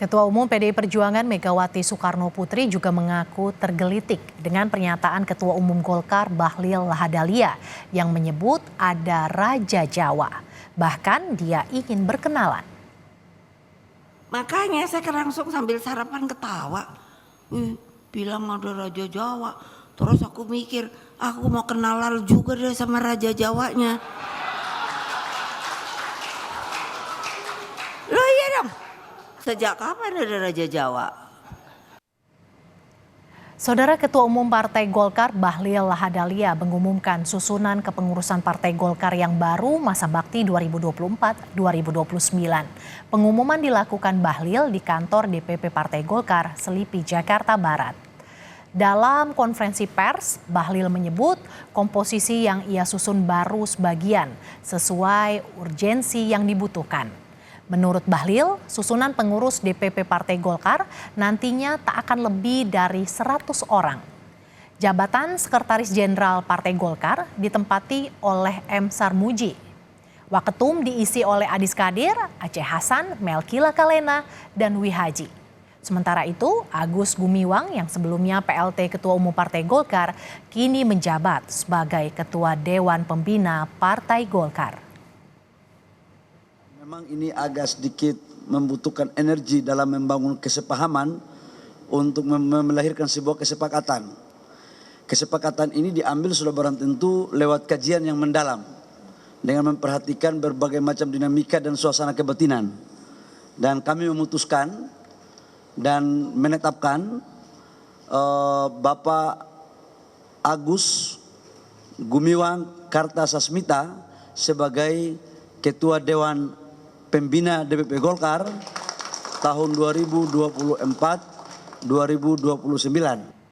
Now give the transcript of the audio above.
Ketua Umum PDI Perjuangan Megawati Soekarno Putri juga mengaku tergelitik dengan pernyataan Ketua Umum Golkar Bahlil Lahadalia yang menyebut ada Raja Jawa. Bahkan dia ingin berkenalan. Makanya saya langsung sambil sarapan ketawa. Bilang ada Raja Jawa. Terus aku mikir, aku mau kenalan juga deh sama Raja Jawanya. Loh iya dong. Sejak kapan ada Raja Jawa? Saudara Ketua Umum Partai Golkar Bahlil Lahadalia mengumumkan susunan kepengurusan Partai Golkar yang baru masa bakti 2024-2029. Pengumuman dilakukan Bahlil di kantor DPP Partai Golkar Selipi, Jakarta Barat. Dalam konferensi pers, Bahlil menyebut komposisi yang ia susun baru sebagian sesuai urgensi yang dibutuhkan. Menurut Bahlil, susunan pengurus DPP Partai Golkar nantinya tak akan lebih dari 100 orang. Jabatan Sekretaris Jenderal Partai Golkar ditempati oleh M. Sarmuji. Waketum diisi oleh Adis Kadir, Aceh Hasan, Melki Lakalena, dan Wihaji. Sementara itu, Agus Gumiwang yang sebelumnya PLT Ketua Umum Partai Golkar kini menjabat sebagai Ketua Dewan Pembina Partai Golkar. Memang ini agak sedikit membutuhkan energi dalam membangun kesepahaman untuk melahirkan sebuah kesepakatan. Kesepakatan ini diambil sudah barang tentu lewat kajian yang mendalam dengan memperhatikan berbagai macam dinamika dan suasana kebatinan. Dan kami memutuskan dan menetapkan Bapak Agus Gumiwang Kartasasmita sebagai Ketua Dewan Pembina DPP Golkar tahun 2024-2029.